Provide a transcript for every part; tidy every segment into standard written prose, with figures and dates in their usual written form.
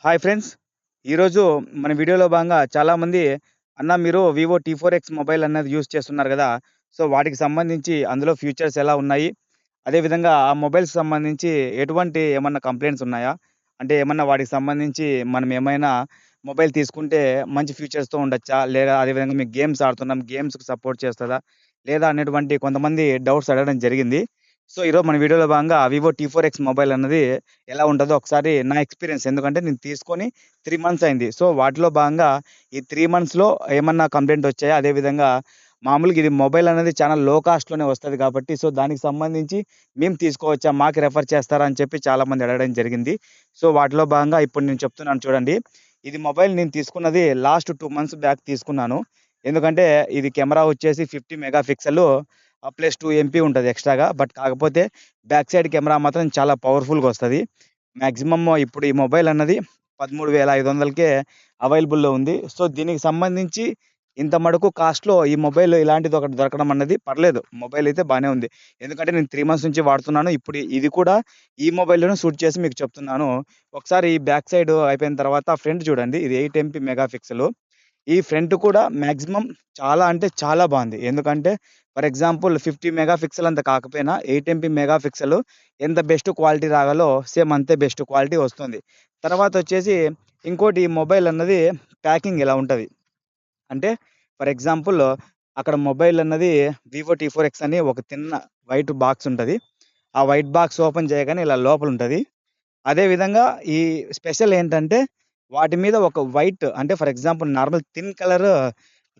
Hi friends. ఈరోజు మన వీడియోలో భాగంగా చాలామంది అన్న మీరు వివో టీ4ఎక్స్ మొబైల్ అన్నది యూజ్ చేస్తున్నారు కదా! సో, వాటికి సంబంధించి అందులో ఫీచర్స్ ఎలా ఉన్నాయి? అదేవిధంగా ఆ మొబైల్స్‌కి సంబంధించి ఎటువంటి ఏమన్నా కంప్లెయింట్స్ ఉన్నాయా? అంటే ఏమన్నా వాటికి సంబంధించి మనం ఏమైనా మొబైల్ తీసుకుంటే మంచి ఫీచర్స్‌తో ఉండొచ్చా? లేదా అదేవిధంగా మీకు గేమ్స్ ఆడుతున్నాం, గేమ్స్‌కి సపోర్ట్ చేస్తదా? లేదా అనేటువంటి కొంతమంది డౌట్స్ అడగడం జరిగింది. సో, ఈరోజు మన వీడియోలో భాగంగా వివో టీ4ఎక్స్ మొబైల్ అన్నది ఎలా ఉంటదో ఒకసారి నా ఎక్స్‌పీరియన్స్ ఎందుకంటే నేను తీసుకొని 3 మంత్స్ అయింది. సో, వాటిలో భాగంగా ఈ 3 మంత్స్‌లో ఏమన్నా కంప్లెయింట్ వచ్చాయా? అదేవిధంగా మామూలుగా ఇది మొబైల్ అనేది చాలా లో కాస్ట్‌లోనే వస్తది కాబట్టి, సో, దానికి సంబంధించి మేము తీసుకోవచ్చా? మాకు రెఫర్ చేస్తారా? అని చెప్పి చాలామంది అడగడం జరిగింది. సో, వాటిలో భాగంగా ఇప్పుడు నేను చెప్తున్నాను చూడండి. ఇది మొబైల్ నేను తీసుకున్నది లాస్ట్ 2 మంత్స్ బ్యాక్ తీసుకున్నాను. ఎందుకంటే ఇది కెమెరా వచ్చేసి 50 మెగా పిక్సెల్ ప్లస్ 2 ఎంపీ ఉంటది ఎక్స్‌ట్రాగా. బట్ కాకపోతే బ్యాక్ సైడ్ కెమెరా మాత్రం చాలా పవర్‌ఫుల్‌గా వస్తది. మాక్సిమమ్ ఇప్పుడు ఈ మొబైల్ అన్నది 13,500కే అవైలబుల్‌లో ఉంది. సో, దీనికి సంబంధించి ఇంత మటుకు కాస్ట్‌లో ఈ మొబైల్ ఇలాంటిది ఒకటి దొరకడం అన్నది పర్లేదు. మొబైల్ అయితే బానే ఉంది. ఎందుకంటే నేను 3 మంత్స్ నుంచి వాడుతున్నాను. ఇప్పుడు ఇది కూడా ఈ మొబైల్‌లోనే షూట్ చేసి మీకు చెప్తున్నాను. ఒకసారి ఈ బ్యాక్ సైడ్ అయిపోయిన తర్వాత ఫ్రంట్ చూడండి. ఇది 8 ఎంపీ మెగా పిక్సెల్. ఈ ఫ్రంట్ కూడా మాక్సిమం చాలా అంటే చాలా బావుంది. ఎందుకంటే ఫర్ ఎగ్జాంపుల్ 50 మెగా పిక్సెల్ అంత కాకపోయినా 8 ఎంపీ మెగా పిక్సెల్ ఎంత బెస్ట్ క్వాలిటీ రావాలో సేమ్ అంతే బెస్ట్ క్వాలిటీ వస్తుంది. తర్వాతొచ్చేసి ఇంకోటి ఈ మొబైల్ అన్నది ప్యాకింగ్ ఇలా ఉంటది. అంటే ఫర్ ఎగ్జాంపుల్ అక్కడ మొబైల్ అన్నది వివో టీ4ఎక్స్ అని ఒక తిన్న వైట్ బాక్స్ ఉంటది. ఆ వైట్ బాక్స్ ఓపెన్ చేయగానే ఇలా లోపలుంటది. అదే విధంగా ఈ స్పెషల్ ఏంటంటే, వాటి మీద ఒక వైట్ అంటే for example normal thin colour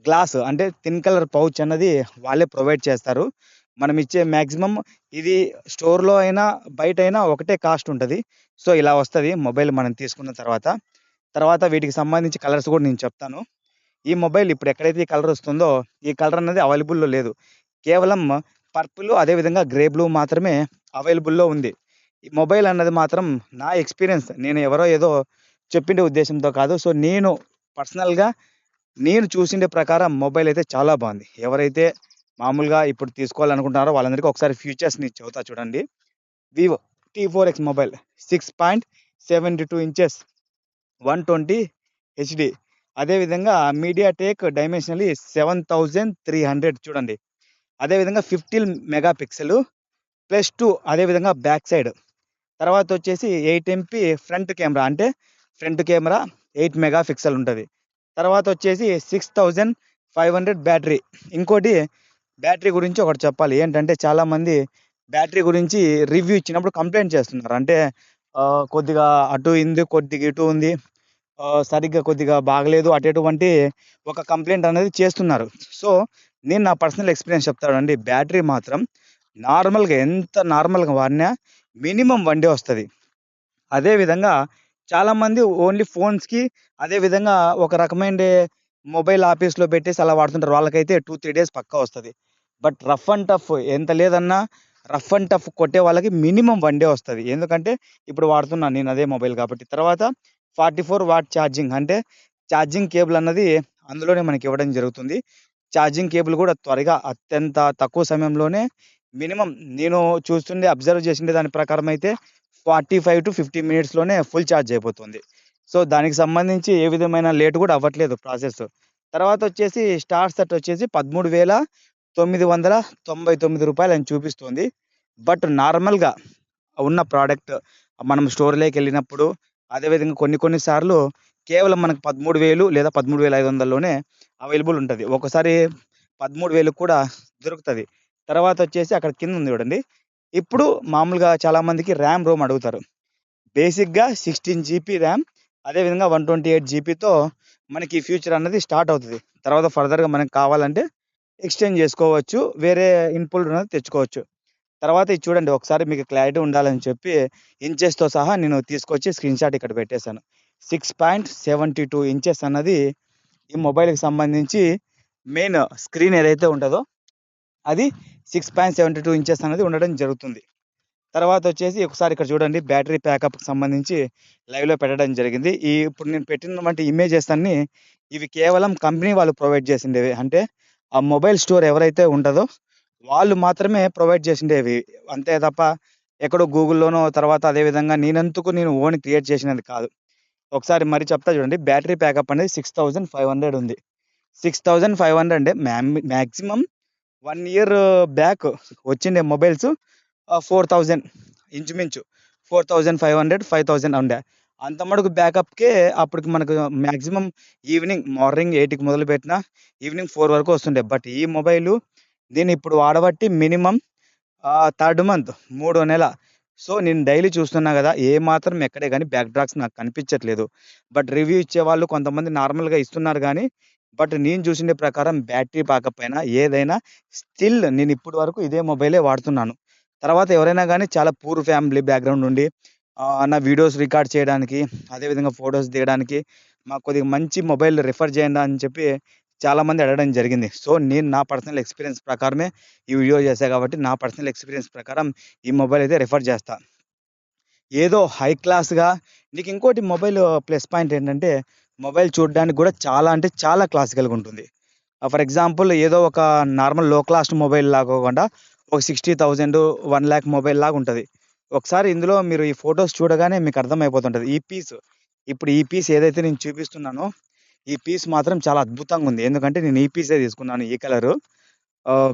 glass అంటే థిన్ కలర్ పౌచ్ అన్నది వాళ్ళే ప్రొవైడ్ చేస్తారు. మనం ఇచ్చే మాక్సిమం ఇది స్టోర్‌లో అయినా, బయటైనా ఒకటే కాస్ట్ ఉంటది. సో, ఇలా వస్తది మొబైల్ మనం తీసుకున్న తర్వాత. తర్వాత వీటికి సంబంధించి కలర్స్ కూడా నేను చెప్తాను. ఈ మొబైల్ ఇప్పుడు ఎక్కడైతే ఈ కలర్ వస్తుందో, ఈ కలర్ అన్నది అవైలబుల్‌లో లేదు. కేవలం పర్పుల్ అదే విధంగా గ్రే బ్లూ మాత్రమే అవైలబుల్‌లో ఉంది. ఈ మొబైల్ అన్నది మాత్రం నా ఎక్స్‌పీరియన్స్ నేను ఎవరో ఏదో చెప్పిండే ఉద్దేశ్యంతో కాదు. సో, నేను పర్సనల్‌గా నేను చూసిండే ప్రకారం మొబైల్ అయితే చాలా బావుంది. ఎవరైతే మామూలుగా ఇప్పుడు తీసుకోవాలనుకుంటున్నారో వాళ్ళందరికీ ఒకసారి ఫీచర్స్ నేను చెబుతా చూడండి. Vivo T four X mobile 6.72 inches 120 HD. అదే విధంగా మీడియాటెక్ డైమెన్షనల్లీ 7300 చూడండి. అదే విధంగా 15 మెగా పిక్సెల్ +2 అదే విధంగా బ్యాక్ సైడ్. తర్వాతొచ్చేసి 8 ఎంపీ ఫ్రంట్ కెమెరా. అంటే ఫ్రంట్ కెమెరా 8 మెగా పిక్సెల్ ఉంటది. తర్వాతొచ్చేసి 6500 బ్యాటరీ. ఇంకోటి బ్యాటరీ గురించి ఒకటి చెప్పాలి. ఏంటంటే చాలామంది బ్యాటరీ గురించి రివ్యూ ఇచ్చినప్పుడు కంప్లెయింట్ చేస్తున్నారు. అంటే కొద్దిగా అటు ఉంది, కొద్దిగా ఇటు ఉంది. సరిగ్గా కొద్దిగా బాగలేదు. అటువంటి ఒక కంప్లెయింట్ అనేది చేస్తున్నారు. సో, నేను నా పర్సనల్ ఎక్స్‌పీరియన్స్ చెప్తానండి. బ్యాటరీ మాత్రం నార్మల్‌గా ఎంత నార్మల్‌గా వాడినా మినిమమ్ 1 డే వస్తది. అదే విధంగా చాలామంది ఓన్లీ ఫోన్స్‌కి అదే విధంగా ఒక రకమైనడే మొబైల్ ఆఫీస్‌లో పెట్టేసి అలా వాడుతుంటారు. వాళ్ళకైతే 2, 3 డేస్ పక్కా వస్తది. బట్ రఫ్ అండ్ టఫ్ ఎంత లేదన్నా రఫ్ అండ్ టఫ్ కొట్టే వాళ్ళకి మినిమమ్ 1 డే వస్తది. ఎందుకంటే ఇప్పుడు వాడుతున్నాను నేను అదే మొబైల్ కాబట్టి. తర్వాత 44 వాట్ ఛార్జింగ్ అంటే ఛార్జింగ్ కేబుల్ అన్నది అందులోనే మనకి ఇవ్వడం జరుగుతుంది. ఛార్జింగ్ కేబుల్ కూడా త్వరగా అత్యంత తక్కువ సమయంలోనే మినిమమ్ నేను చూస్తుండే అబ్జర్వ్ చేసిండే దాని ప్రకారం అయితే 45-50 మినిట్స్‌లోనే ఫుల్ ఛార్జ్ అయిపోతుంది. సో, దానికి సంబంధించి ఏ విధమైన లేట్ కూడా అవ్వట్లేదు ప్రాసెస్. తర్వాతొచ్చేసి స్టార్ సెట్ వచ్చేసి రూ. 13,999 అని చూపిస్తుంది. బట్ నార్మల్‌గా ఉన్న ప్రొడక్ట్ మనం స్టోర్‌లోకెళ్ళినప్పుడు అదే విధంగా కొన్ని కొన్ని సార్లు కేవలం మనకు 13,000 లేదా 13,500లోనే అవైలబుల్ ఉంటది. ఒక్కోసారి 13,000కి కూడా దొరుకుతది. తర్వాతొచ్చేసి అక్కడ కిందుంది చూడండి. ఇప్పుడు మామూలుగా చాలామందికి ర్యామ్, రోమ్ అడుగుతారు. బేసిక్‌గా 16 జీబీ ర్యామ్ అదే విధంగా 128 జీబీతో మనకి ఈ ఫ్యూచర్ అన్నది స్టార్ట్ అవుతది. తర్వాత ఫర్దర్‌గా మనకు కావాలంటే ఎక్స్‌చేంజ్ చేసుకోవచ్చు. వేరే ఇన్‌పుట్ ఉన్నది తెచ్చుకోవచ్చు. తర్వాత ఇది చూడండి ఒకసారి మీకు క్లారిటీ ఉండాలని చెప్పి ఇంచెస్‌తో సహా నేను తీసుకొచ్చి స్క్రీన్‌షాట్ ఇక్కడ పెట్టేసాను. 6.72 ఇంచెస్ అన్నది ఈ మొబైల్‌కి సంబంధించి మెయిన్ స్క్రీన్ ఏదైతే ఉంటదో అది 6.72 ఇంచెస్ అనేది ఉండడం జరుగుతుంది. తర్వాతొచ్చేసి ఒకసారి ఇక్కడ చూడండి బ్యాటరీ బ్యాకప్‌కి సంబంధించి లైవ్‌లో పెట్టడం జరిగింది. ఇప్పుడు నేను పెట్టినటువంటి ఇమేజెస్ అన్నీ ఇవి కేవలం కంపెనీ వాళ్ళు ప్రొవైడ్ చేసిండేవే. అంటే ఆ మొబైల్ స్టోర్ ఎవరైతే ఉంటదో వాళ్ళు మాత్రమే ప్రొవైడ్ చేసిండేవి. అంతే తప్ప ఎక్కడో గూగుల్‌లోనో తర్వాత అదే విధంగా నేనంతకు నేను ఓన్ క్రియేట్ చేసినది కాదు. ఒకసారి మరి చెప్తా చూడండి. బ్యాటరీ బ్యాకప్ అనేది 6500 ఉంది. 6500 అంటే మాక్సిమం 1 ఇయర్ బ్యాక్ వచ్చిండే మొబైల్స్ 4000 ఇంచుమించు 4500, 5000 ఉండే. అంత మటుకు బ్యాకప్‌కే అప్పటికి మనకు మాక్సిమం మార్నింగ్ 8కి మొదలుపెట్టినా ఈవినింగ్ 4 వరకు వస్తుండే. బట్ ఈ మొబైలు నేనిప్పుడు వాడబట్టి మినిమమ్ థర్డ్ మంత్ మూడో నెల. సో, నేను డైలీ చూస్తున్నా గదా! ఏ మాత్రం ఎక్కడే గాని బ్యాక్ డ్రాప్స్ నాకు కనిపించట్లేదు. బట్ రివ్యూ ఇచ్చేవాళ్ళు కొంతమంది నార్మల్‌గా ఇస్తున్నారు గానీ, బట్ నేను చూసిండే ప్రకారం బ్యాటరీ బ్యాకప్ అయినా ఏదైనా స్టిల్ నేనిప్పటి వరకు ఇదే మొబైలే వాడుతున్నాను. తర్వాత ఎవరైనా గానీ చాలా పూర్ ఫ్యామిలీ బ్యాక్‌గ్రౌండ్ నుండి నా వీడియోస్ రికార్డ్ చేయడానికి, అదే విధంగా ఫోటోస్ దిగడానికి మాకు కొద్దిగా మంచి మొబైల్ రిఫర్ చేయండి అని చెప్పి చాలామంది అడగడం జరిగింది. సో, నేను నా పర్సనల్ ఎక్స్‌పీరియన్స్ ప్రకారమే ఈ వీడియో చేశా కాబట్టి, నా పర్సనల్ ఎక్స్‌పీరియన్స్ ప్రకారం ఈ మొబైల్ అయితే రిఫర్ చేస్తా. ఏదో హై క్లాస్‌గా నీకింకోటి మొబైల్ ప్లస్ పాయింట్ ఏంటంటే, మొబైల్ చూడడానికి గూడా చాలా అంటే చాలా క్లాసికల్‌గా ఉంటుంది. ఫర్ ఎగ్జాంపుల్ ఏదో ఒక నార్మల్ లో కాస్ట్ మొబైల్ లాగా కాకుండా ఒక 60,000, 1,00,000 మొబైల్ లాగా ఉంటది. ఒకసారి ఇందులో మీరు ఈ ఫోటోస్ చూడగానే మీకు అర్థమైపోతుంటది. ఈ పీస్ ఏదైతే నేను చూపిస్తున్నానో, ఈ పీస్ మాత్రం చాలా అద్భుతంగా ఉంది. ఎందుకంటే నేను ఈ పీసే తీసుకున్నాను. ఈ కలరు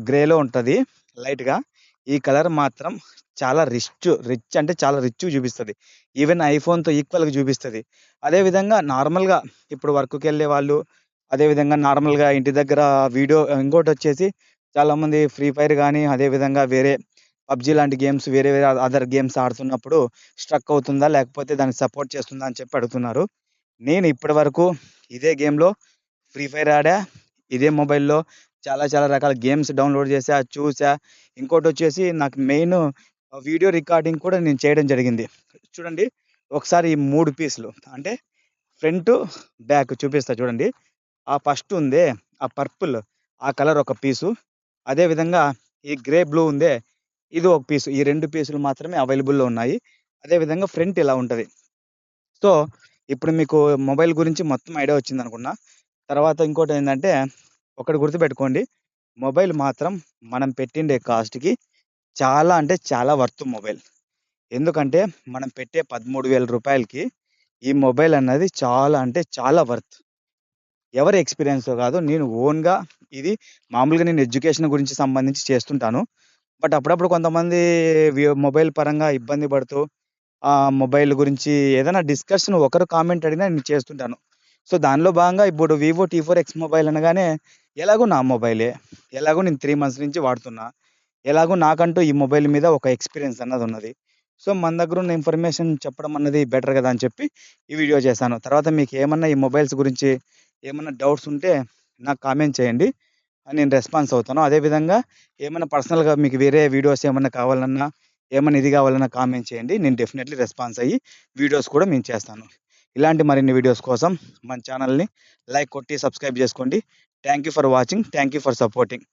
గ్రేలో ఉంటది లైట్‌గా. ఈ కలర్ మాత్రం చాలా రిచ్ అంటే చాలా రిచ్‌గా చూపిస్తది. ఈవెన్ ఐఫోన్‌తో ఈక్వల్‌గా చూపిస్తది. అదే విధంగా నార్మల్‌గా ఇప్పుడు వర్క్‌కెళ్ళే వాళ్ళు, అదే విధంగా నార్మల్‌గా ఇంటి దగ్గర ఇంకోటొచ్చేసి చాలామంది ఫ్రీ ఫైర్ గానీ, అదే విధంగా వేరే పబ్‌జీ లాంటి గేమ్స్ వేరే వేరే అదర్ గేమ్స్ ఆడుతున్నప్పుడు స్ట్రక్ అవుతుందా? లేకపోతే దానికి సపోర్ట్ చేస్తుందా? అని చెప్పి అడుగుతున్నారు. నేను ఇప్పటి వరకు ఇదే గేమ్‌లో ఫ్రీ ఫైర్ ఆడా. ఇదే మొబైల్‌లో చాలా చాలా రకాల గేమ్స్ డౌన్‌లోడ్ చేశా, చూసా. ఇంకోటొచ్చేసి నాకు మెయిన్ వీడియో రికార్డింగ్ కూడా నేను చేయడం జరిగింది. చూడండి ఒకసారి ఈ 3 పీసులు అంటే ఫ్రంటు, బ్యాక్ చూపిస్తా చూడండి. ఆ ఫస్ట్ ఉందే ఆ పర్పుల్ ఆ కలర్ ఒక పీసు. అదే విధంగా ఈ గ్రే బ్లూ ఉందే ఇది ఒక పీసు. ఈ 2 పీసులు మాత్రమే అవైలబుల్‌లో ఉన్నాయి. అదే విధంగా ఫ్రంట్ ఇలా ఉంటది. సో, ఇప్పుడు మీకు మొబైల్ గురించి మొత్తం ఐడియా వచ్చిందనుకున్నా. తర్వాత ఇంకోటేందంటే, ఒకటి గుర్తుపెట్టుకోండి. మొబైల్ మాత్రం మనం పెట్టిండే కాస్ట్‌కి చాలా అంటే చాలా వర్త్ మొబైల్. ఎందుకంటే, మనం పెట్టే రూ. 13,000కి ఈ మొబైల్ అన్నది చాలా అంటే చాలా వర్త్. ఎవరి ఎక్స్‌పీరియన్సో గాదు. నేను ఓన్‌గా ఇది మామూలుగా నేను ఎడ్యుకేషన్ గురించి సంబంధించి చేస్తుంటాను. బట్ అప్పుడప్పుడు కొంతమంది మొబైల్ పరంగా ఇబ్బంది పడుతూ మొబైల్ గురించి ఏదైనా డిస్కషన్ ఒకరు కామెంట్ అడిగినా నేను చేస్తుంటాను. సో, దానిలో భాగంగా ఇప్పుడు వివో టీ4ఎక్స్ మొబైల్ అనగానే ఎలాగో నా మొబైలే. ఎలాగో నేను 3 మంత్స్ నుంచి వాడుతున్నా. ఎలాగో నాకంటూ ఈ మొబైల్ మీద ఒక ఎక్స్‌పీరియన్స్ అన్నదున్నది. సో, మన దగ్గరున్న ఇన్ఫర్మేషన్ చెప్పడం అన్నది బెటర్ గదా! అని చెప్పి ఈ వీడియో చేశాను. తర్వాత మీకేమన్నా ఈ మొబైల్స్ గురించి ఏమన్నా డౌట్స్ ఉంటే నాకు కామెంట్ చేయండి. నేను రెస్పాన్స్ అవుతాను. అదే విధంగా ఏమన్నా పర్సనల్‌గా మీకు వేరే వీడియోస్ ఏమన్నా కావాలన్నా, ఏమన్నా ఇది కావాలన్నా కామెంట్ చేయండి. నేను డెఫినెట్‌లీ రెస్పాన్స్ అయ్యి వీడియోస్ కూడా నేను చేస్తాను. ఇలాంటి మరిన్ని వీడియోస్ కోసం మన ఛానెల్‌ని లైక్ కొట్టి సబ్స్క్రైబ్ చేసుకోండి. Thank you for watching. Thank you for supporting.